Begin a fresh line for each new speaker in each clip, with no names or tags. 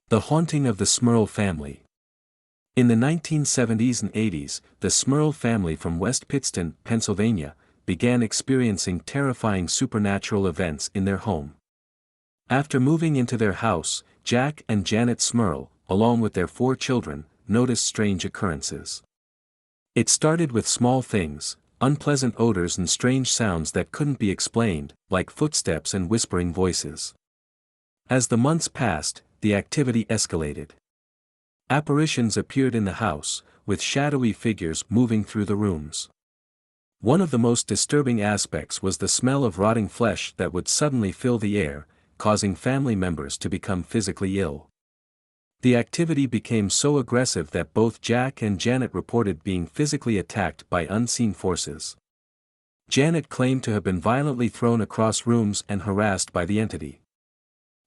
The haunting of the Smurl family. In the 1970s and 80s, the Smurl family from West Pittston, Pennsylvania, began experiencing terrifying supernatural events in their home. After moving into their house, Jack and Janet Smurl, along with their 4 children, noticed strange occurrences. It started with small things, unpleasant odors and strange sounds that couldn't be explained, like footsteps and whispering voices. As the months passed, the activity escalated. Apparitions appeared in the house, with shadowy figures moving through the rooms. One of the most disturbing aspects was the smell of rotting flesh that would suddenly fill the air, causing family members to become physically ill. The activity became so aggressive that both Jack and Janet reported being physically attacked by unseen forces. Janet claimed to have been violently thrown across rooms and harassed by the entity.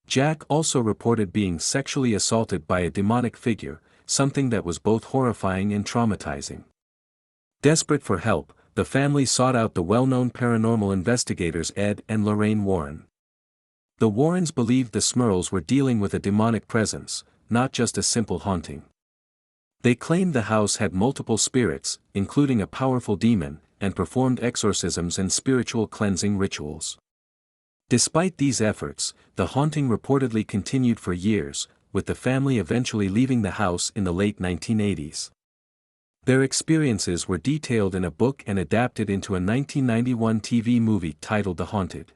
Jack also reported being sexually assaulted by a demonic figure, something that was both horrifying and traumatizing. Desperate for help, the family sought out the well-known paranormal investigators Ed and Lorraine Warren. The Warrens believed the Smurls were dealing with a demonic presence, not just a simple haunting. They claimed the house had multiple spirits, including a powerful demon, and performed exorcisms and spiritual cleansing rituals. Despite these efforts, the haunting reportedly continued for years, with the family eventually leaving the house in the late 1980s. Their experiences were detailed in a book and adapted into a 1991 TV movie titled The Haunted.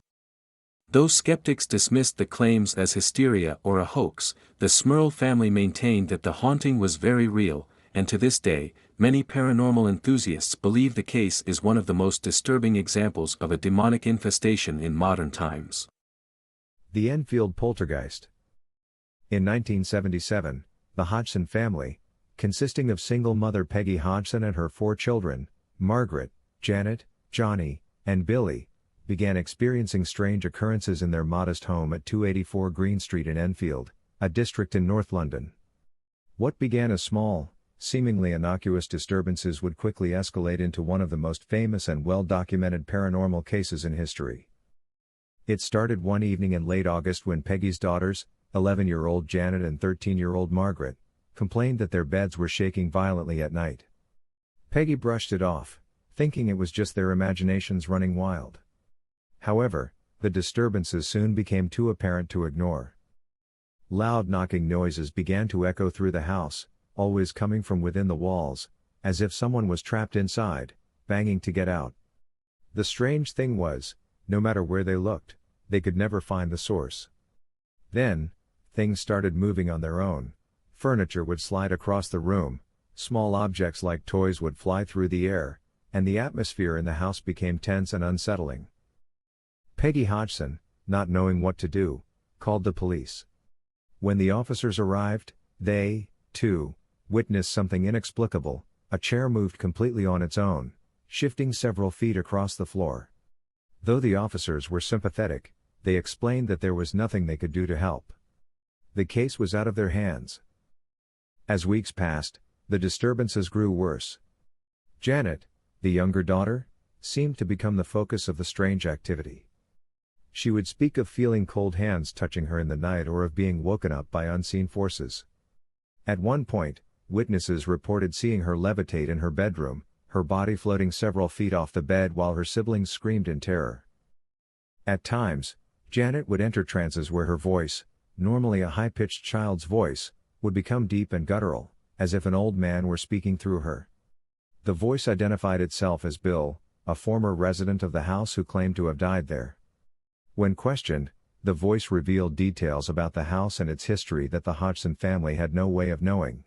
Though skeptics dismissed the claims as hysteria or a hoax, the Smurl family maintained that the haunting was very real, and to this day, many paranormal enthusiasts believe the case is one of the most disturbing examples of a demonic infestation in modern times.
The Enfield Poltergeist. In 1977, the Hodgson family, consisting of single mother Peggy Hodgson and her 4 children, Margaret, Janet, Johnny, and Billy, began experiencing strange occurrences in their modest home at 284 Green Street in Enfield, a district in North London. What began as small, seemingly innocuous disturbances would quickly escalate into one of the most famous and well-documented paranormal cases in history. It started one evening in late August when Peggy's daughters, 11-year-old Janet and 13-year-old Margaret, complained that their beds were shaking violently at night. Peggy brushed it off, thinking it was just their imaginations running wild. However, the disturbances soon became too apparent to ignore. Loud knocking noises began to echo through the house, always coming from within the walls, as if someone was trapped inside, banging to get out. The strange thing was, no matter where they looked, they could never find the source. Then, things started moving on their own. Furniture would slide across the room, small objects like toys would fly through the air, and the atmosphere in the house became tense and unsettling. Peggy Hodgson, not knowing what to do, called the police. When the officers arrived, they, too, witnessed something inexplicable. A chair moved completely on its own, shifting several feet across the floor. Though the officers were sympathetic, they explained that there was nothing they could do to help. The case was out of their hands. As weeks passed, the disturbances grew worse. Janet, the younger daughter, seemed to become the focus of the strange activity. She would speak of feeling cold hands touching her in the night or of being woken up by unseen forces. At one point, witnesses reported seeing her levitate in her bedroom, her body floating several feet off the bed while her siblings screamed in terror. At times, Janet would enter trances where her voice, normally a high-pitched child's voice, would become deep and guttural, as if an old man were speaking through her. The voice identified itself as Bill, a former resident of the house who claimed to have died there. When questioned, the voice revealed details about the house and its history that the Hodgson family had no way of knowing.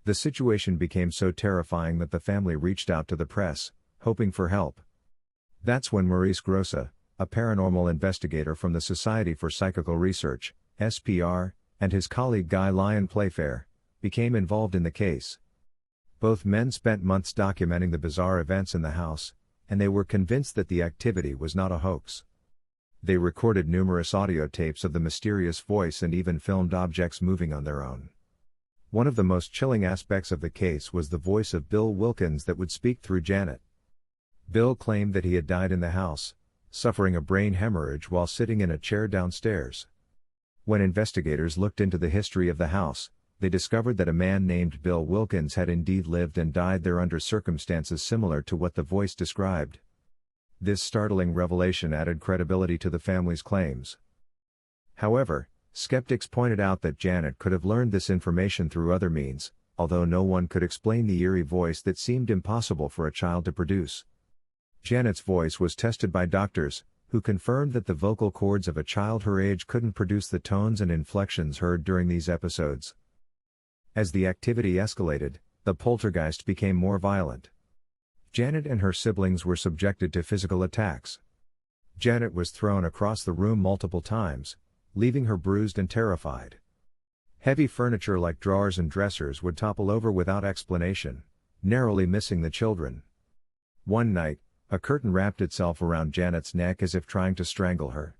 The situation became so terrifying that the family reached out to the press, hoping for help. That's when Maurice Grossa, a paranormal investigator from the Society for Psychical Research, SPR, and his colleague Guy Lyon Playfair, became involved in the case. Both men spent months documenting the bizarre events in the house, and they were convinced that the activity was not a hoax. They recorded numerous audio tapes of the mysterious voice and even filmed objects moving on their own. One of the most chilling aspects of the case was the voice of Bill Wilkins that would speak through Janet. Bill claimed that he had died in the house, suffering a brain hemorrhage while sitting in a chair downstairs. When investigators looked into the history of the house, they discovered that a man named Bill Wilkins had indeed lived and died there under circumstances similar to what the voice described. This startling revelation added credibility to the family's claims. However, skeptics pointed out that Janet could have learned this information through other means, although no one could explain the eerie voice that seemed impossible for a child to produce. Janet's voice was tested by doctors, who confirmed that the vocal cords of a child her age couldn't produce the tones and inflections heard during these episodes. As the activity escalated, the poltergeist became more violent. Janet and her siblings were subjected to physical attacks. Janet was thrown across the room multiple times, leaving her bruised and terrified. Heavy furniture like drawers and dressers would topple over without explanation, narrowly missing the children. One night, a curtain wrapped itself around Janet's neck as if trying to strangle her.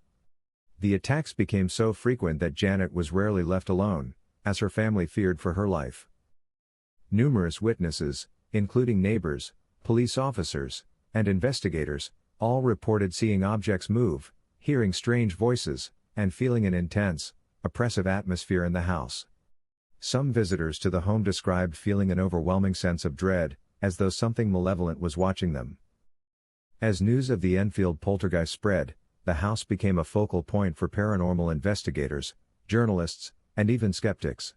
The attacks became so frequent that Janet was rarely left alone, as her family feared for her life. Numerous witnesses, including neighbors, police officers, and investigators, all reported seeing objects move, hearing strange voices, and feeling an intense, oppressive atmosphere in the house. Some visitors to the home described feeling an overwhelming sense of dread, as though something malevolent was watching them. As news of the Enfield poltergeist spread, the house became a focal point for paranormal investigators, journalists, and even skeptics.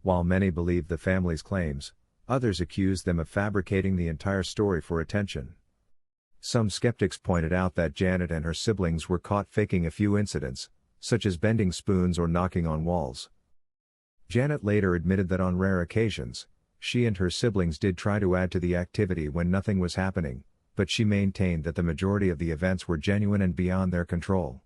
While many believed the family's claims, others accused them of fabricating the entire story for attention. Some skeptics pointed out that Janet and her siblings were caught faking a few incidents, such as bending spoons or knocking on walls. Janet later admitted that on rare occasions, she and her siblings did try to add to the activity when nothing was happening, but she maintained that the majority of the events were genuine and beyond their control.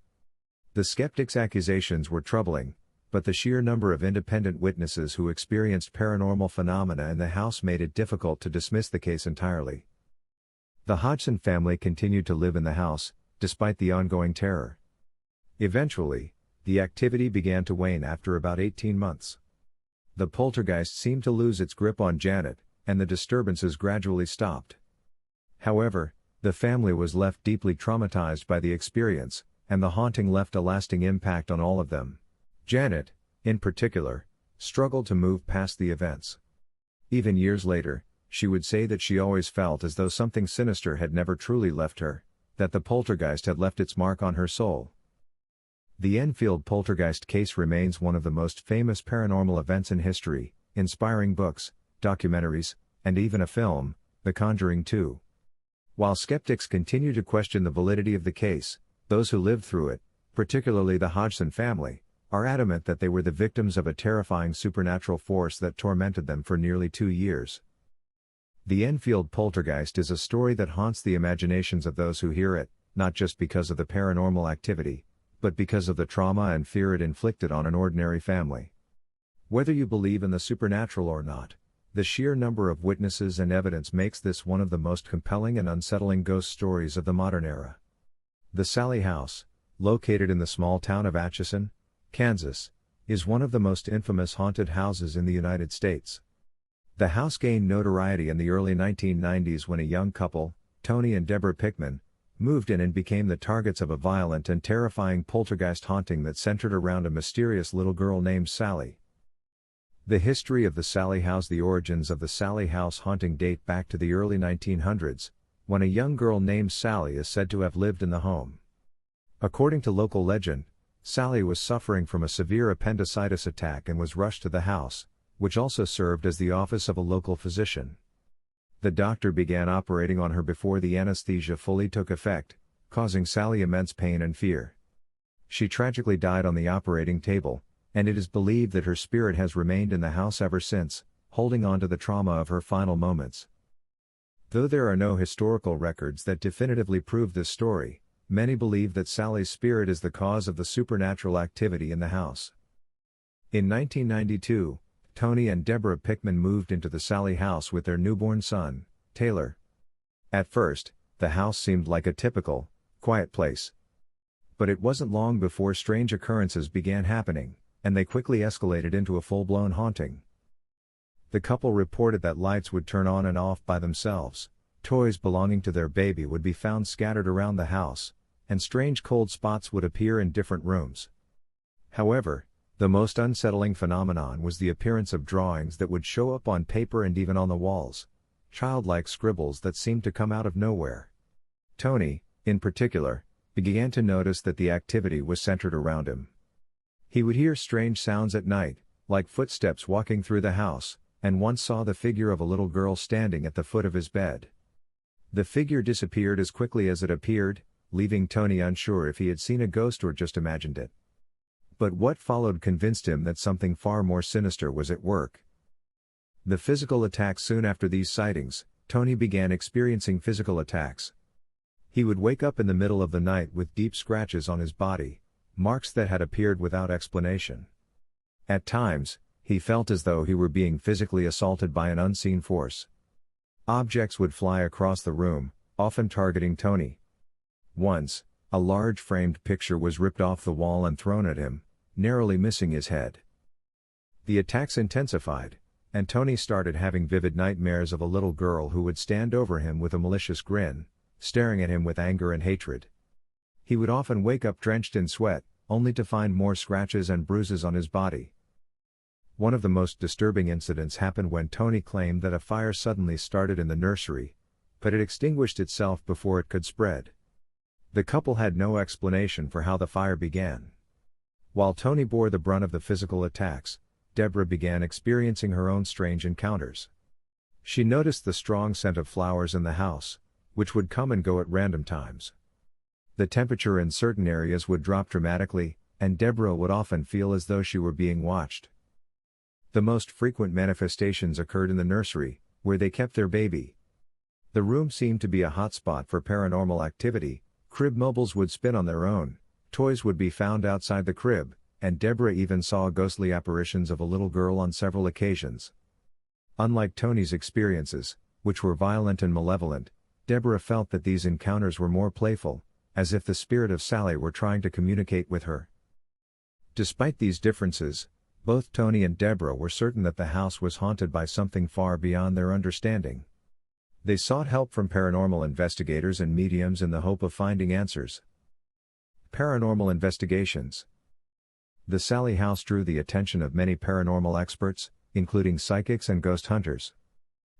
The skeptics' accusations were troubling, but the sheer number of independent witnesses who experienced paranormal phenomena in the house made it difficult to dismiss the case entirely. The Hodgson family continued to live in the house, despite the ongoing terror. Eventually, the activity began to wane after about 18 months. The poltergeist seemed to lose its grip on Janet, and the disturbances gradually stopped. However, the family was left deeply traumatized by the experience, and the haunting left a lasting impact on all of them. Janet, in particular, struggled to move past the events. Even years later, she would say that she always felt as though something sinister had never truly left her, that the poltergeist had left its mark on her soul. The Enfield poltergeist case remains one of the most famous paranormal events in history, inspiring books, documentaries, and even a film, The Conjuring 2. While skeptics continue to question the validity of the case, those who lived through it, particularly the Hodgson family, are adamant that they were the victims of a terrifying supernatural force that tormented them for nearly 2 years. The Enfield poltergeist is a story that haunts the imaginations of those who hear it, not just because of the paranormal activity, but because of the trauma and fear it inflicted on an ordinary family. Whether you believe in the supernatural or not, the sheer number of witnesses and evidence makes this one of the most compelling and unsettling ghost stories of the modern era. The Sallie House, located in the small town of Atchison, Kansas, is one of the most infamous haunted houses in the United States. The house gained notoriety in the early 1990s when a young couple, Tony and Deborah Pickman, moved in and became the targets of a violent and terrifying poltergeist haunting that centered around a mysterious little girl named Sally. The history of the Sallie House. The origins of the Sallie House haunting date back to the early 1900s, when a young girl named Sally is said to have lived in the home. According to local legend, Sally was suffering from a severe appendicitis attack and was rushed to the house, which also served as the office of a local physician. The doctor began operating on her before the anesthesia fully took effect, causing Sally immense pain and fear. She tragically died on the operating table, and it is believed that her spirit has remained in the house ever since, holding on to the trauma of her final moments. Though there are no historical records that definitively prove this story, many believe that Sally's spirit is the cause of the supernatural activity in the house. In 1992, Tony and Deborah Pickman moved into the Sallie House with their newborn son, Taylor. At first, the house seemed like a typical, quiet place. But it wasn't long before strange occurrences began happening, and they quickly escalated into a full-blown haunting. The couple reported that lights would turn on and off by themselves, toys belonging to their baby would be found scattered around the house, and strange cold spots would appear in different rooms. However, the most unsettling phenomenon was the appearance of drawings that would show up on paper and even on the walls, childlike scribbles that seemed to come out of nowhere. Tony, in particular, began to notice that the activity was centered around him. He would hear strange sounds at night, like footsteps walking through the house, and once saw the figure of a little girl standing at the foot of his bed. The figure disappeared as quickly as it appeared, leaving Tony unsure if he had seen a ghost or just imagined it. But what followed convinced him that something far more sinister was at work. The physical attacks. Soon after these sightings, Tony began experiencing physical attacks. He would wake up in the middle of the night with deep scratches on his body, marks that had appeared without explanation. At times, he felt as though he were being physically assaulted by an unseen force. Objects would fly across the room, often targeting Tony. Once, a large framed picture was ripped off the wall and thrown at him, narrowly missing his head. The attacks intensified, and Tony started having vivid nightmares of a little girl who would stand over him with a malicious grin, staring at him with anger and hatred. He would often wake up drenched in sweat, only to find more scratches and bruises on his body. One of the most disturbing incidents happened when Tony claimed that a fire suddenly started in the nursery, but it extinguished itself before it could spread. The couple had no explanation for how the fire began. While Tony bore the brunt of the physical attacks, Deborah began experiencing her own strange encounters. She noticed the strong scent of flowers in the house, which would come and go at random times. The temperature in certain areas would drop dramatically, and Deborah would often feel as though she were being watched. The most frequent manifestations occurred in the nursery, where they kept their baby. The room seemed to be a hotspot for paranormal activity. Crib mobiles would spin on their own, toys would be found outside the crib, and Deborah even saw ghostly apparitions of a little girl on several occasions. Unlike Tony's experiences, which were violent and malevolent, Deborah felt that these encounters were more playful, as if the spirit of Sally were trying to communicate with her. Despite these differences, both Tony and Deborah were certain that the house was haunted by something far beyond their understanding. They sought help from paranormal investigators and mediums in the hope of finding answers. Paranormal investigations. The Sally house drew the attention of many paranormal experts, including psychics and ghost hunters.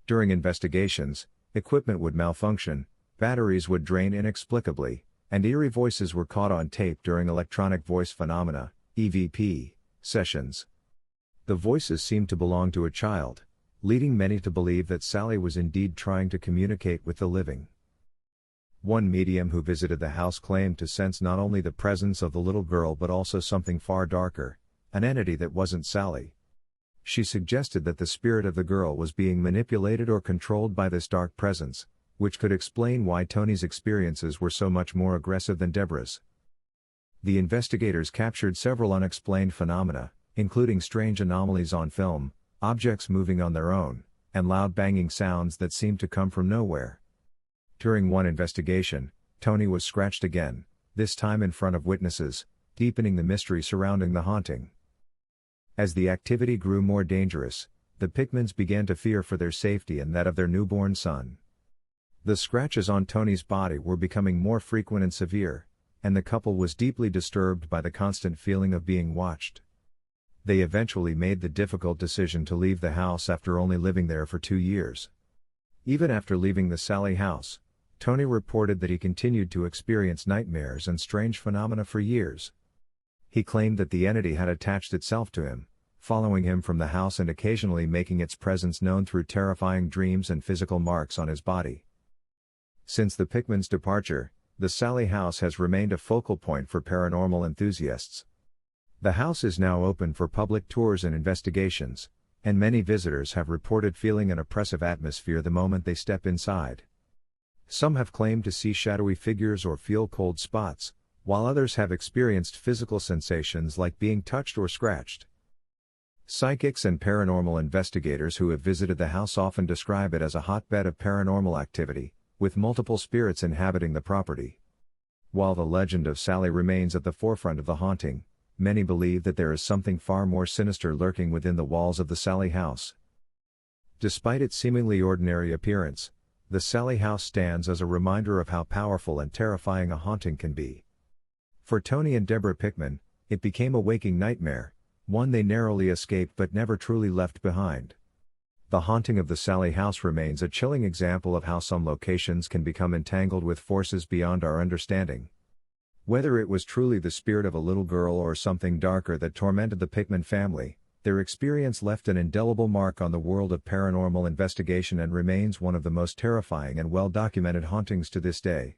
During investigations, equipment would malfunction, batteries would drain inexplicably, and eerie voices were caught on tape during electronic voice phenomena, EVP, sessions. The voices seemed to belong to a child, leading many to believe that Sally was indeed trying to communicate with the living. One medium who visited the house claimed to sense not only the presence of the little girl but also something far darker, an entity that wasn't Sally. She suggested that the spirit of the girl was being manipulated or controlled by this dark presence, which could explain why Tony's experiences were so much more aggressive than Deborah's. The investigators captured several unexplained phenomena, including strange anomalies on film, objects moving on their own, and loud banging sounds that seemed to come from nowhere. During one investigation, Tony was scratched again, this time in front of witnesses, deepening the mystery surrounding the haunting. As the activity grew more dangerous, the Pickmans began to fear for their safety and that of their newborn son. The scratches on Tony's body were becoming more frequent and severe, and the couple was deeply disturbed by the constant feeling of being watched. They eventually made the difficult decision to leave the house after only living there for 2 years. Even after leaving the Sally house, Tony reported that he continued to experience nightmares and strange phenomena for years. He claimed that the entity had attached itself to him, following him from the house and occasionally making its presence known through terrifying dreams and physical marks on his body. Since the Pickmans' departure, the Sally house has remained a focal point for paranormal enthusiasts. The house is now open for public tours and investigations, and many visitors have reported feeling an oppressive atmosphere the moment they step inside. Some have claimed to see shadowy figures or feel cold spots, while others have experienced physical sensations like being touched or scratched. Psychics and paranormal investigators who have visited the house often describe it as a hotbed of paranormal activity, with multiple spirits inhabiting the property. While the legend of Sally remains at the forefront of the haunting, many believe that there is something far more sinister lurking within the walls of the Sally house. Despite its seemingly ordinary appearance, the Sally house stands as a reminder of how powerful and terrifying a haunting can be. For Tony and Deborah Pickman, It became a waking nightmare, one they narrowly escaped but never truly left behind. The haunting of the Sallie house remains a chilling example of how some locations can become entangled with forces beyond our understanding. Whether it was truly the spirit of a little girl or something darker that tormented the Pickman family, their experience left an indelible mark on the world of paranormal investigation and remains one of the most terrifying and well-documented hauntings to this day.